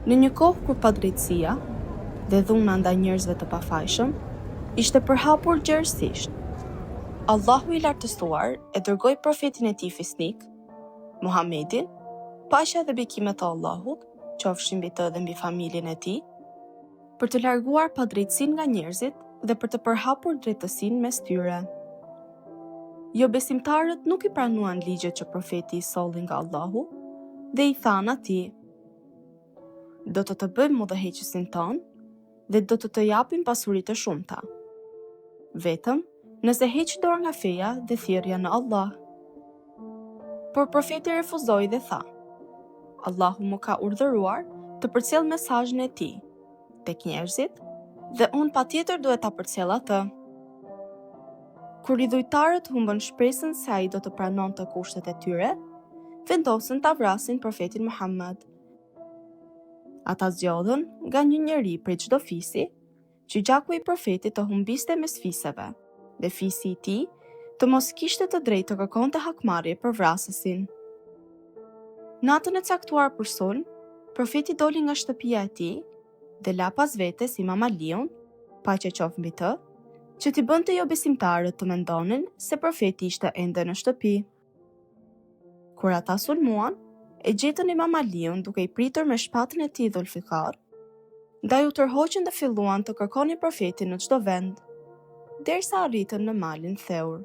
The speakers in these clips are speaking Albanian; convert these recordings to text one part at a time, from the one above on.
Në një kohë kur padrejtësia dhe dhuna ndaj njerëzve të pafajshëm ishte përhapur gjerësisht, Allahu i lartësuar e dërgoi profetin e tij fisnik, Muhamedin, paqja dhe bekimet e Allahut qofshin mbi të dhe mbi familjen e tij, për të larguar padrejtësinë nga njerëzit dhe për të përhapur drejtësinë mes tyre. Jo besimtarët nuk i pranuan ligjet që profeti i solli nga Allahu dhe i thanë atij: do të bëjmë udhëheqësin ton dhe do të japim pasuri të shumta, vetëm nëse heq dorë nga feja dhe thirrja në Allah. Por profeti refuzoi dhe tha: Allahu më ka urdhëruar të përcjell mesazhin e tij tek njerëzit dhe unë patjetër duhet ta përcjell atë. Kur idhujtarët humbën shpresën se ai do të pranonte kushtet e tyre, vendosën ta vrasin profetin Muhammed. Ata zgjodhën nga një njeri prej çdo fisi që gjaku i profetit të humbiste mes fiseve dhe fisi i tij të mos kishte të drejtë të kërkonte hakmarrje për vrasësin. Natën e caktuar për sulm, profeti doli nga shtëpia e tij dhe la pas vetes Imam Aliun, paqja qoftë mbi të, që t'i bënte jo besimtarët të mendonin se profeti ishte ende në shtëpi. Kur ata sulmuan, e gjetën Imam Aliun duke i pritur me shpatën e tij Dhulfikar, ndaj u tërhoqën dhe filluan të kërkonin profetin në çdo vend, derisa arritën në malin Theur.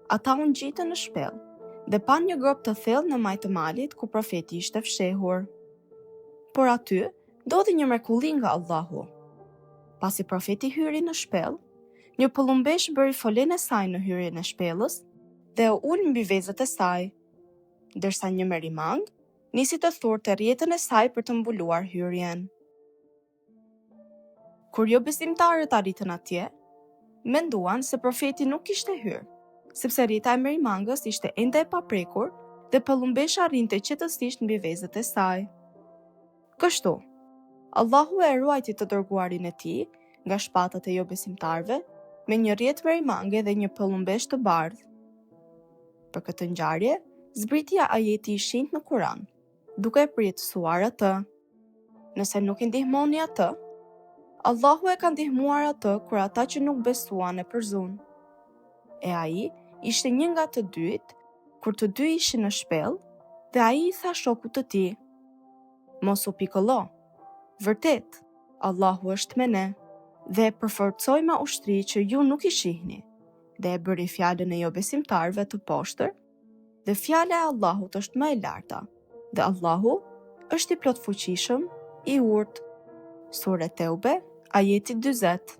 Ata u ngjitën në shpellë dhe pan një grop të thellë në majtë të malit ku profeti ishte fshehur. Por aty ndodhi një mrekulli nga Allahu. Pasi profeti hyri në shpellë, një pëllumbesh bëri folen e saj në hyrjen e shpellës dhe u ul mbi vezët e saj, ndërsa një merimang nisi të thurte rrjetën e saj për të mbuluar hyrjen. Kur jo besimtarët arritën atje, menduan se profeti nuk kishte hyrë, sepse rrjeta e merimangës ishte ende e paprekur dhe pëllumbesha arrinte qetësisht mbi vezët e saj. Kështu, Allahu e ruajti të dërguarin e tij nga shpatat e jo besimtarve me një rrjet merimange dhe një pëllumbesh të bardhë. Për këtë ngjarje, zbriti ajeti i shenjtë në Kur'an, duke e përjetësuar atë. Nëse nuk i ndihmoni atë, Allahu e ka ndihmuar atë kur ata që nuk besuan e përzun. E ai ishte një nga të dyt, kur të dy ishin në shpellë, dhe ai i tha shokut të tij: mos u pikëllo. Vërtet, Allahu është me ne, dhe e përforcoi ma ushtri që ju nuk i shihni, dhe e bëri fjalën e jo besimtarve të poshtër, dhe fjala e Allahut është më e larta, dhe Allahu është i plot fuqishëm, i urtë. Sura Teube, ajeti 40.